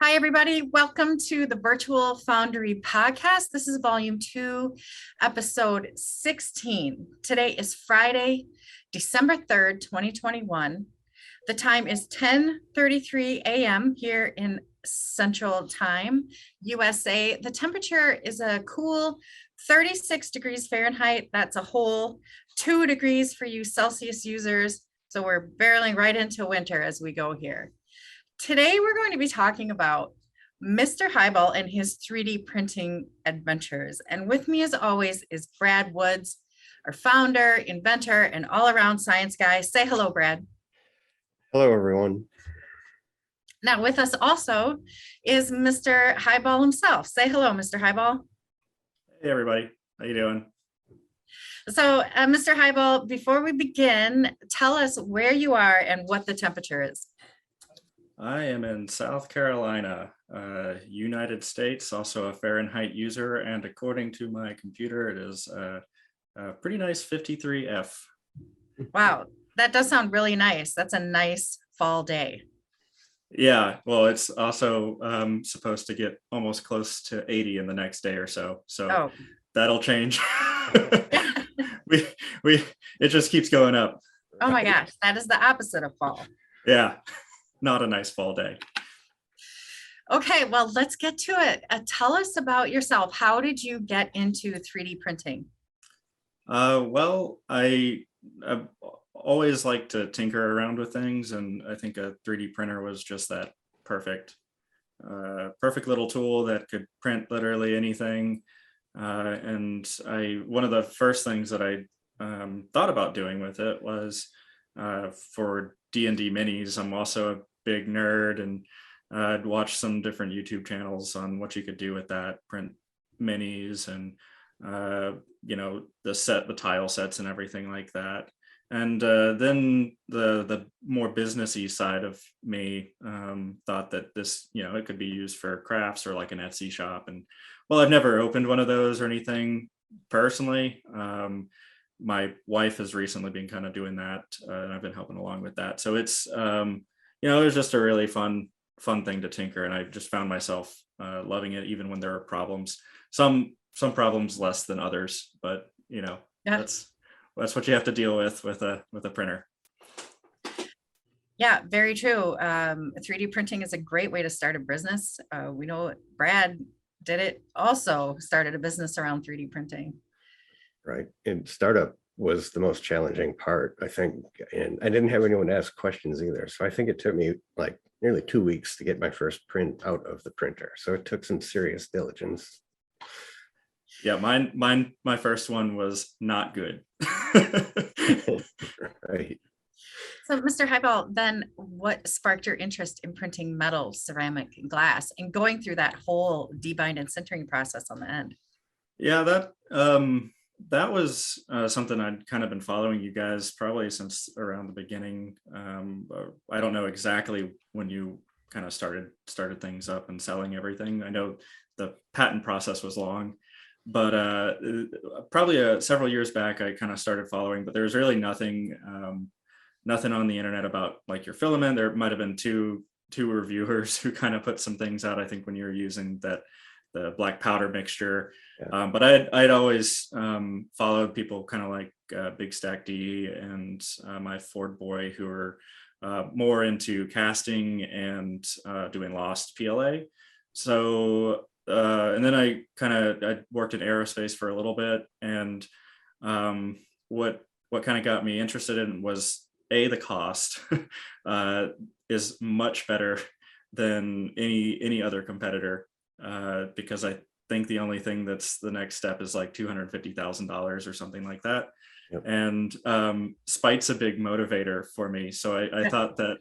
Hi, everybody. Welcome to the Virtual Foundry Podcast. This is Volume 2, Episode 16. Today is Friday, December 3rd, 2021. The time is 10:33 a.m. here in Central Time, USA. The temperature is a cool 36 degrees Fahrenheit. That's a whole 2 degrees for you Celsius users. So we're barreling right into winter as we go here. Today, we're going to be talking about Mr. Highball and his 3D printing adventures. And with me, as always, is Brad Woods, our founder, inventor, and all-around science guy. Say hello, Brad. Hello, everyone. Now, with us also is Mr. Highball himself. Say hello, Mr. Highball. Hey, everybody. How you doing? So, Mr. Highball, before we begin, tell us where you are and what the temperature is. I am in South Carolina, United States, also a Fahrenheit user, and according to my computer, it is a pretty nice 53F. Wow, that does sound really nice. That's a nice fall day. Yeah, well, it's also supposed to get almost close to 80 in the next day or so. So that'll change. It just keeps going up. Oh my gosh, that is the opposite of fall. Yeah. Not a nice fall day. Okay, well, let's get to it. Tell us about yourself. How did you get into 3D printing? Well, I've always liked to tinker around with things, and I think a 3D printer was just that perfect little tool that could print literally anything. And one of the first things that I thought about doing with it was for D&D minis. I'm also a big nerd, and I'd watch some different YouTube channels on what you could do with that, print minis and the tile sets and everything like that. And then the more businessy side of me thought that this, it could be used for crafts or like an Etsy shop. And well, I've never opened one of those or anything personally. My wife has recently been kind of doing that, and I've been helping along with that. So it's it was just a really fun thing to tinker, and I just found myself loving it, even when there are problems. Some problems less than others, but that's what you have to deal with a printer. Yeah, very true. 3D printing is a great way to start a business. We know Brad did it, also started a business around 3D printing. Right. And startup was the most challenging part, I think. And I didn't have anyone ask questions either. So I think it took me like nearly 2 weeks to get my first print out of the printer. So it took some serious diligence. Yeah, my first one was not good. Right. So, Mr. Highball, then what sparked your interest in printing metal, ceramic, and glass, and going through that whole debind and sintering process on the end? Yeah, that was something I'd kind of been following you guys probably since around the beginning. I don't know exactly when you kind of started things up and selling everything. I know the patent process was long, but probably several years back I kind of started following, but there was really nothing on the internet about like your filament. There might have been two reviewers who kind of put some things out, I think, when you were using the black powder mixture. Yeah. But I'd always followed people kind of like Big Stack D and my Ford Boy, who were more into casting and doing lost PLA. So and then I worked in aerospace for a little bit, and what kind of got me interested in was the cost is much better than any other competitor. Because I think the only thing that's the next step is like $250,000 or something like that. Yep. And spite's a big motivator for me. So I thought that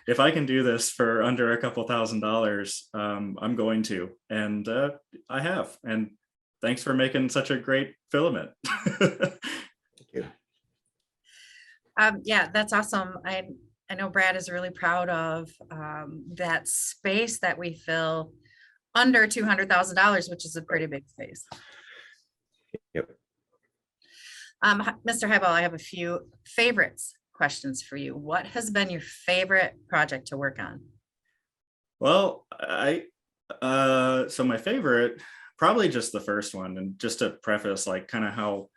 if I can do this for under a couple $1,000s, I'm going to, and I have. And thanks for making such a great filament. Thank you. Yeah, that's awesome. I know Brad is really proud of that space that we fill under $200,000, which is a pretty big space. Yep. Mr. Highball, I have a few favorites questions for you. What has been your favorite project to work on? Well, so my favorite, probably just the first one. And just to preface, like kind of how,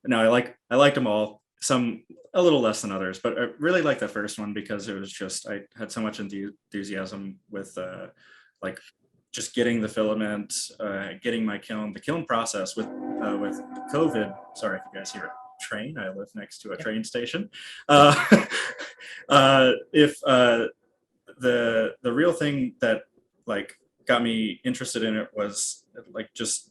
no, I liked them all, some a little less than others, but I really like the first one because it was just, I had so much enthusiasm with like just getting the filament, getting the kiln process with COVID. Sorry if you guys hear a train. I live next to a train station. If the real thing that like got me interested in it was like just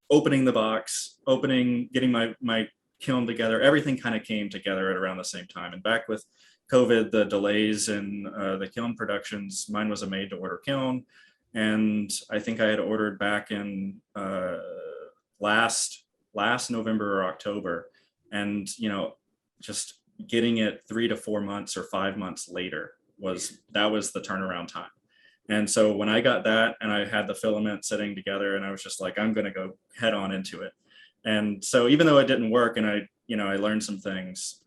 opening the box, getting my kiln together. Everything kind of came together at around the same time. And back with COVID, the delays in the kiln productions, mine was a made to order kiln. And I think I had ordered back in last November or October. And, just getting it 3 to 4 months or 5 months later was the turnaround time. And so when I got that and I had the filament sitting together and I was just like, I'm going to go head on into it. And so even though it didn't work and I learned some things,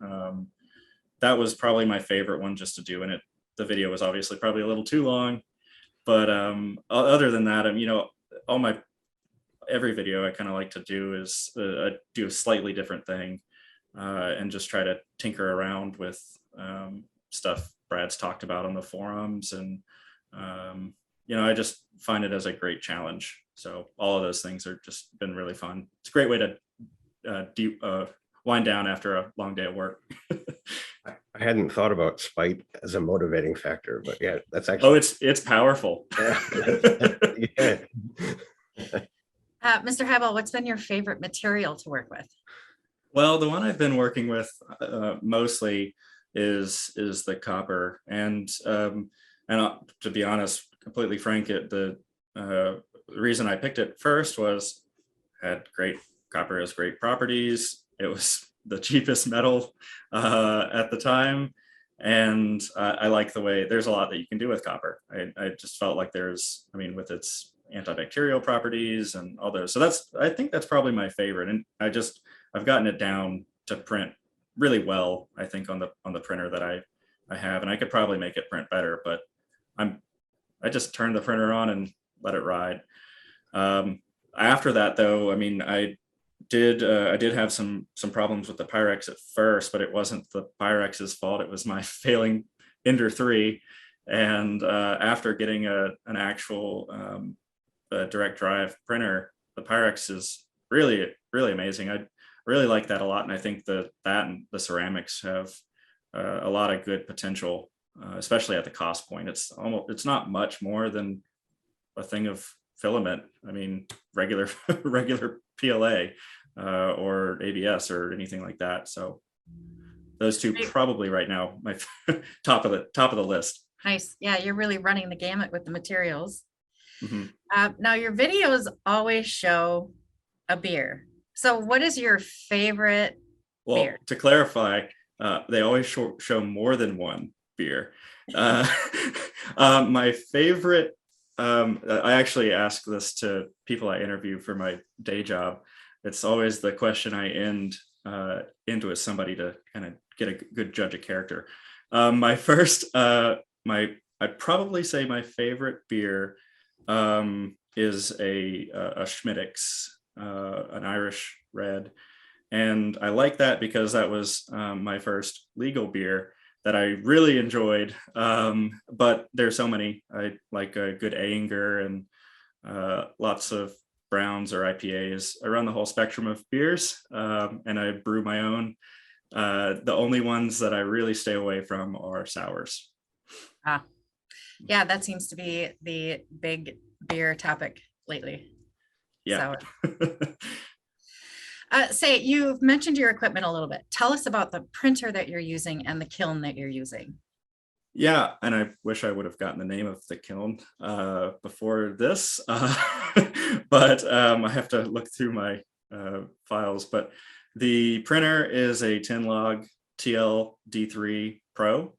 that was probably my favorite one just to do. And the video was obviously probably a little too long, but other than that, every video I kind of like to do is do a slightly different thing and just try to tinker around with stuff Brad's talked about on the forums. And I just find it as a great challenge. So all of those things are just been really fun. It's a great way to wind down after a long day of work. I hadn't thought about spite as a motivating factor, but yeah, that's actually. Oh, it's powerful. Yeah. Mr. Highball, what's been your favorite material to work with? Well, the one I've been working with mostly is the copper, and to be honest, completely frank, the reason I picked it first was copper has great properties. It was the cheapest metal at the time, and I like the way there's a lot that you can do with copper. I just felt like with its antibacterial properties and all those. So I think that's probably my favorite, and I've gotten it down to print really well, I think, on the printer that I have, and I could probably make it print better, but I just turned the printer on and let it ride. After that, though, I did have some problems with the Pyrex at first, but it wasn't the Pyrex's fault. It was my failing Ender 3. And after getting an actual direct drive printer, the Pyrex is really, really amazing. I really like that a lot. And I think that and the ceramics have a lot of good potential, especially at the cost point. It's not much more than a thing of filament. Regular PLA or ABS or anything like that. So those two probably right now my top of the list. Nice. Yeah, you're really running the gamut with the materials. Mm-hmm. Now your videos always show a beer. So what is your favorite beer? To clarify, they always show more than one beer. My favorite, I actually ask this to people I interview for my day job. It's always the question I end into with somebody to kind of get a good judge of character. I'd probably say my favorite beer is a Schmittix, an Irish red. And I like that because that was my first legal beer that I really enjoyed. But there's so many. I like a good Ayinger and lots of browns or IPAs. I run the whole spectrum of beers, and I brew my own. The only ones that I really stay away from are sours. Yeah, that seems to be the big beer topic lately. Yeah. Say, you've mentioned your equipment a little bit. Tell us about the printer that you're using and the kiln that you're using. Yeah, and I wish I would have gotten the name of the kiln before this, but I have to look through my files. But the printer is a 10-log TL D3 Pro,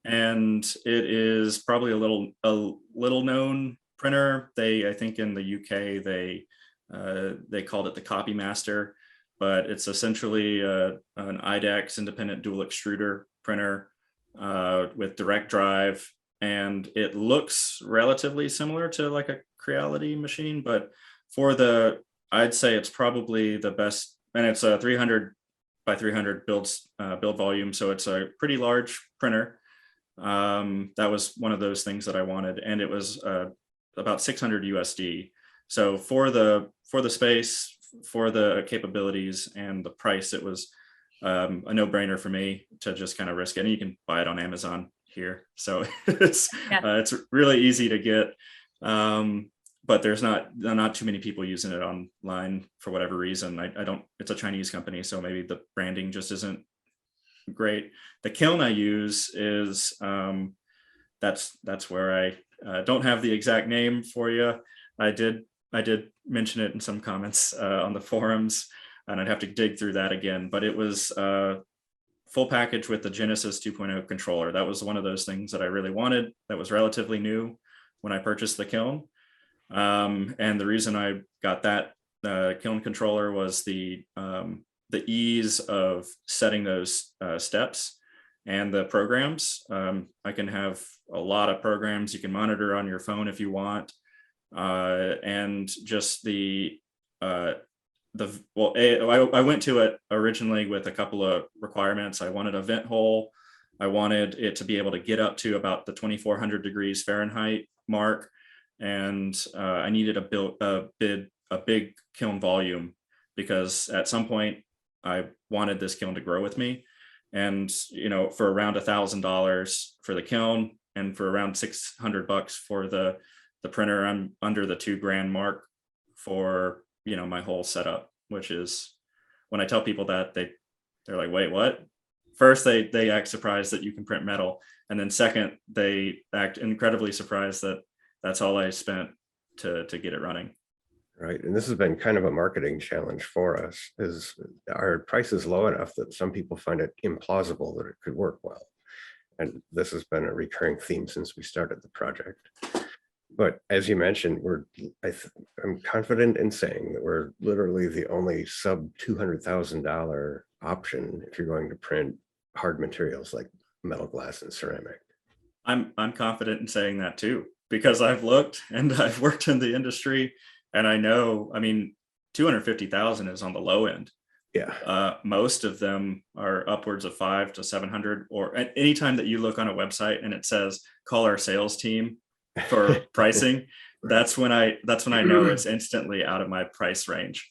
and it is probably a little known printer. I think in the UK they called it the Copy Master, but it's essentially an IDEX independent dual extruder printer with direct drive, and it looks relatively similar to like a Creality machine, but I'd say it's probably the best, and it's a 300 by 300 build volume, so it's a pretty large printer. That was one of those things that I wanted, and it was about 600 USD. So for the space, for the capabilities and the price, it was a no-brainer for me to just kind of risk it. And you can buy it on Amazon here, so it's really easy to get. But there's not too many people using it online for whatever reason. I don't. It's a Chinese company, so maybe the branding just isn't great. The kiln I use is that's where I don't have the exact name for you. I did mention it in some comments on the forums, and I'd have to dig through that again. But it was full package with the Genesis 2.0 controller. That was one of those things that I really wanted. That was relatively new when I purchased the kiln. And the reason I got that kiln controller was the ease of setting those steps and the programs. I can have a lot of programs you can monitor on your phone if you want, and just I went to it originally with a couple of requirements. I wanted a vent hole. I wanted it to be able to get up to about the 2400 degrees Fahrenheit mark. And I needed a big kiln volume, because at some point I wanted this kiln to grow with me. And, for around $1,000 for the kiln and for around $600 for the printer, I'm under the $2,000 mark for, my whole setup, which is, when I tell people that, they're like, wait, what? First, they act surprised that you can print metal. And then second, they act incredibly surprised that that's all I spent to get it running. Right. And this has been kind of a marketing challenge for us, is our price is low enough that some people find it implausible that it could work well. And this has been a recurring theme since we started the project. But as you mentioned, I'm confident in saying that we're literally the only sub $200,000 option if you're going to print hard materials like metal, glass, and ceramic. I'm confident in saying that too, because I've looked and I've worked in the industry, and I know, 250,000 is on the low end. Yeah. Most of them are upwards of 500 to 700, or at any time that you look on a website and it says, call our sales team for pricing, right, that's when I know it's instantly out of my price range.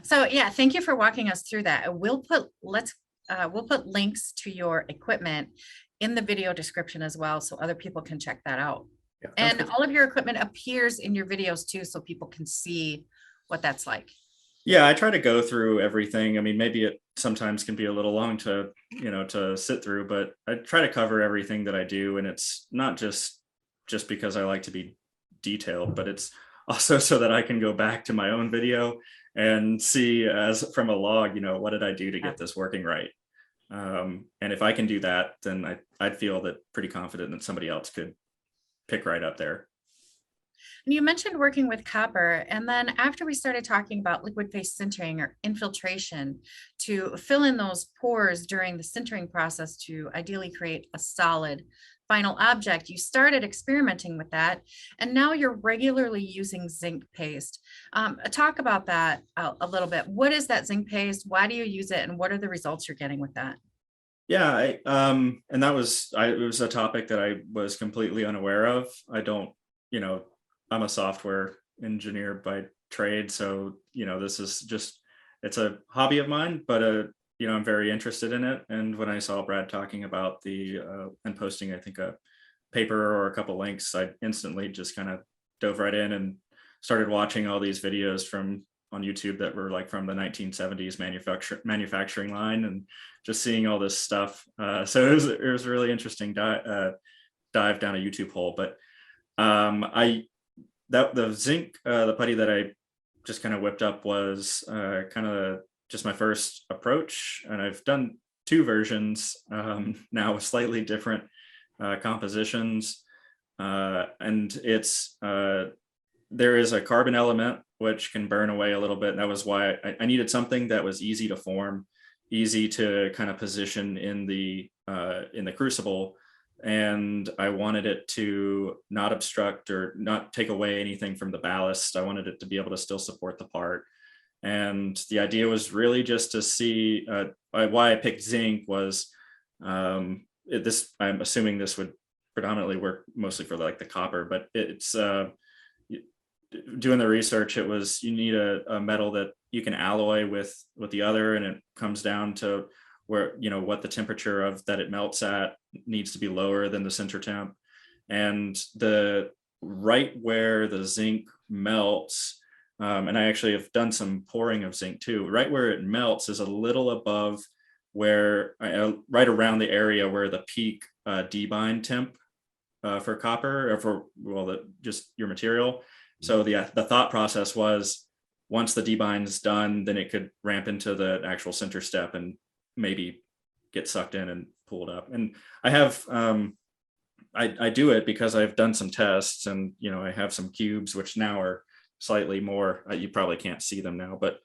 So yeah, thank you for walking us through that. We'll put links to your equipment in the video description as well, so other people can check that out. Yeah, and all of your equipment appears in your videos too, so people can see what that's like. Yeah, I try to go through everything. Maybe it sometimes can be a little long to sit through, but I try to cover everything that I do. And it's not just because I like to be detailed, but it's also so that I can go back to my own video and see, as from a log, what did I do to get this working right? And if I can do that, then I'd feel that pretty confident that somebody else could pick right up there. And you mentioned working with copper, and then after we started talking about liquid phase sintering or infiltration to fill in those pores during the sintering process to ideally create a solid final object, you started experimenting with that, and now you're regularly using zinc paste. Talk about that a little bit. What is that zinc paste? Why do you use it, and what are the results you're getting with that? Yeah, and it was a topic that I was completely unaware of. I'm a software engineer by trade, so this is just, it's a hobby of mine, but I'm very interested in it. And when I saw Brad talking about and posting, I think, a paper or a couple links, I instantly just kind of dove right in and started watching all these videos on YouTube that were like from the 1970s manufacturing line, and just seeing all this stuff. So it was a really interesting dive down a YouTube hole. But the zinc, the putty that I just kind of whipped up was kind of just my first approach, and I've done 2 versions now with slightly different compositions, and it's there is a carbon element which can burn away a little bit, and that was why I needed something that was easy to form, easy to kind of position in the crucible, and I wanted it to not obstruct or not take away anything from the ballast. I wanted it to be able to still support the part. And the idea was really just to see why I picked zinc was I'm assuming this would predominantly work mostly for like the copper, but it's doing the research, it was you need a metal that you can alloy with the other, and it comes down to where, you know, what the temperature of that it melts at needs to be lower than the center temp. And the right where the zinc melts, and I actually have done some pouring of zinc too, right where it melts is a little above where right around the area where the peak debind temp for copper, or for, well, just your material. So the thought process was, once the debind's done, then it could ramp into the actual center step and maybe get sucked in and pulled up. And I have I do it because I've done some tests, and you know, I have some cubes which now are slightly more, you probably can't see them now, but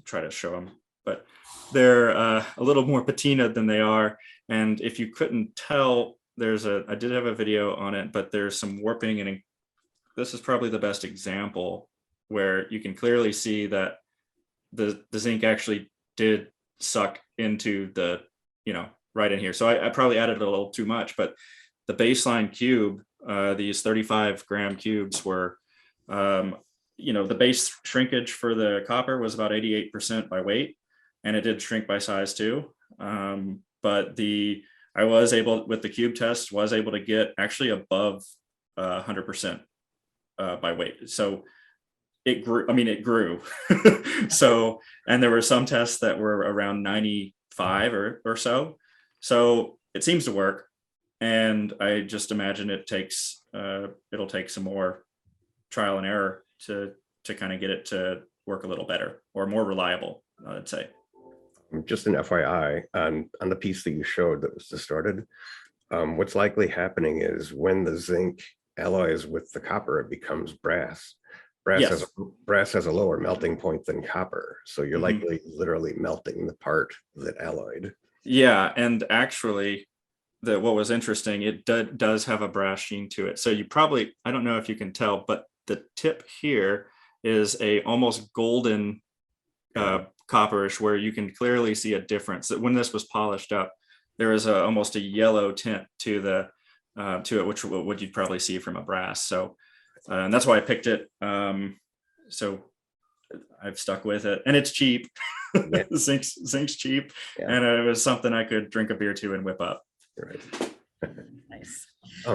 try to show them, but they're a little more patina than they are. And if you couldn't tell, I did have a video on it, but there's some warping, and this is probably the best example where you can clearly see that the zinc actually did suck into the, you know, right in here. So I probably added a little too much, but the baseline cube, these 35-gram cubes were, you know, the base shrinkage for the copper was about 88% by weight, and it did shrink by size too. But I was able, with the cube test, was able to get actually above 100% by weight. So it grew. I mean, it grew. So, and there were some tests that were around 95 or so. So it seems to work. And I just imagine it'll take some more trial and error to kind of get it to work a little better or more reliable, I'd say. Just an FYI on the piece that you showed that was distorted, what's likely happening is when the zinc alloys with the copper, it becomes brass. Brass has a lower melting point than copper, so you're likely literally melting the part that alloyed. Yeah, and actually, what was interesting, it does have a brass sheen to it. So you probably, I don't know if you can tell, but the tip here is a almost golden copperish, where you can clearly see a difference. That when this was polished up, there is almost a yellow tint to it, which would you'd probably see from a brass. So, and that's why I picked it. So I've stuck with it, and it's cheap. Yeah. Zinc's cheap, yeah. And it was something I could drink a beer to and whip up. Right. Nice.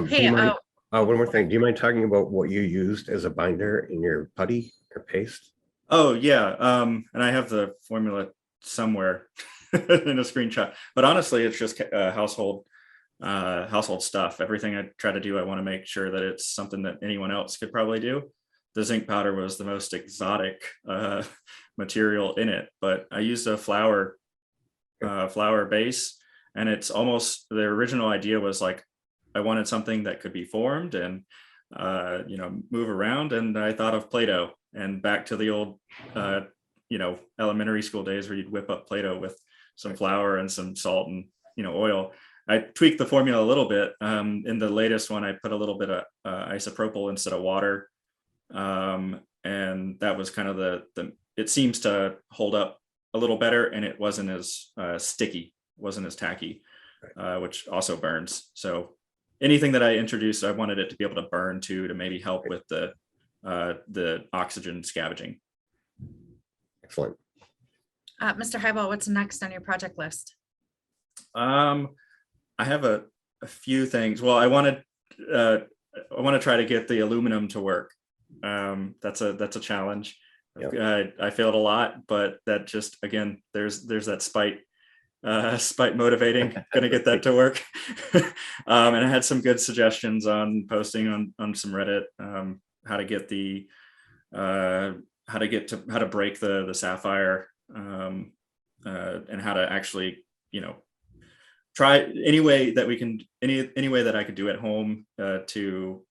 Hey, one more thing. Do you mind talking about what you used as a binder in your putty or paste? Oh yeah, and I have the formula somewhere in a screenshot. But honestly, it's just household stuff. Everything I try to do, I want to make sure that it's something that anyone else could probably do. The zinc powder was the most exotic material in it, but I used a flour base, and it's almost, the original idea was like, I wanted something that could be formed and you know, move around, and I thought of Play-Doh, and back to the old you know, elementary school days where you'd whip up Play-Doh with some flour and some salt and, you know, oil. I tweaked the formula a little bit. In the latest one, I put a little bit of isopropyl instead of water. And that was kind of it seems to hold up a little better, and it wasn't as sticky, wasn't as tacky, which also burns. So anything that I introduced, I wanted it to be able to burn too, to maybe help with the oxygen scavenging. Excellent. Mr. Highball, what's next on your project list? I have a few things. Well, I want to try to get the aluminum to work. That's a challenge. Yep. I failed a lot, but that just, again, there's that spite motivating, going to get that to work. And I had some good suggestions on posting on some Reddit, how to break the sapphire, and how to actually, you know, try any way that we can, any way that I could do at home to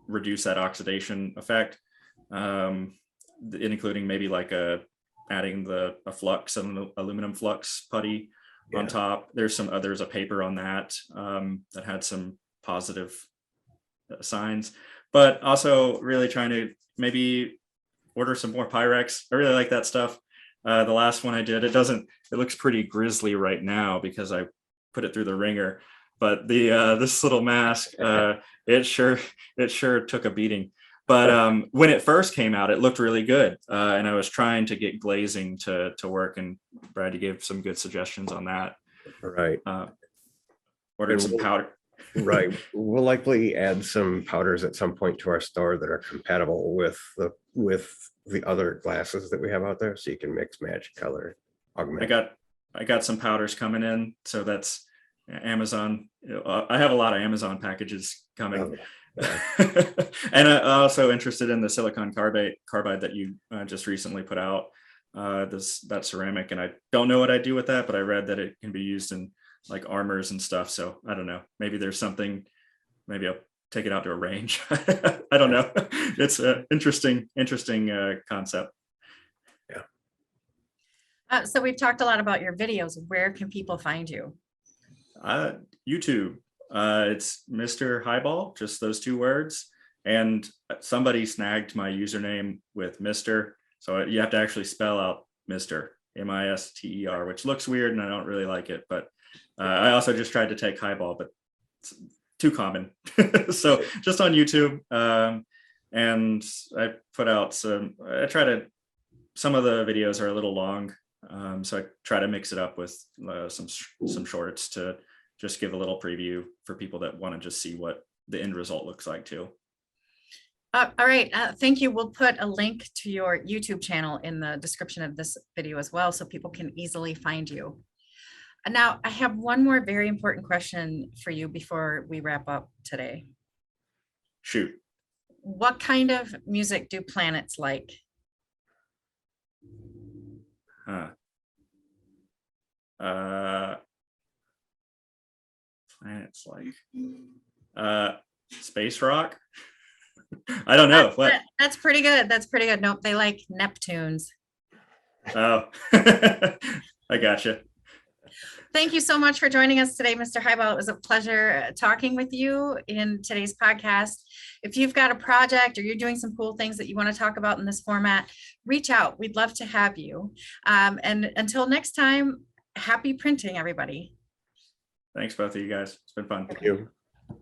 reduce that oxidation effect, including maybe like adding a flux, an aluminum flux putty, on top. There's a paper on that that had some positive signs, but also really trying to maybe order some more Pyrex. I really like that stuff. The last one I did, it looks pretty grisly right now because I put it through the ringer, but this little mask, it sure took a beating. But when it first came out, it looked really good. And I was trying to get glazing to work, and Brad, you gave some good suggestions on that. Right. Ordered some powder. Right. We'll likely add some powders at some point to our store that are compatible with the other glasses that we have out there, so you can mix, match, color, augment. I got some powders coming in, so that's Amazon. I have a lot of Amazon packages coming. Oh, yeah. And I'm also interested in the silicon carbide that you just recently put out, that ceramic, and I don't know what I do with that, but I read that it can be used in like armors and stuff. So I don't know, maybe there's something, maybe I'll take it out to a range. I don't know. It's an interesting concept. Yeah. So we've talked a lot about your videos. Where can people find you? YouTube. It's Mr. Highball, just those two words. And somebody snagged my username with Mr. So you have to actually spell out Mr. Mister, which looks weird and I don't really like it. But I also just tried to take Highball, but it's too common. So just on YouTube. And I put out some of the videos are a little long. So I try to mix it up with some shorts to just give a little preview for people that want to just see what the end result looks like too. All right. Thank you. We'll put a link to your YouTube channel in the description of this video as well, so people can easily find you. Now, I have one more very important question for you before we wrap up today. Shoot. What kind of music do planets like? Planets like space rock. I don't know. That's pretty good. That's pretty good. Nope, they like Neptunes. Oh, I gotcha. Thank you so much for joining us today, Mr. Highball. It was a pleasure talking with you in today's podcast. If you've got a project or you're doing some cool things that you want to talk about in this format, reach out. We'd love to have you. And until next time, happy printing, everybody. Thanks, both of you guys. It's been fun. Thank you.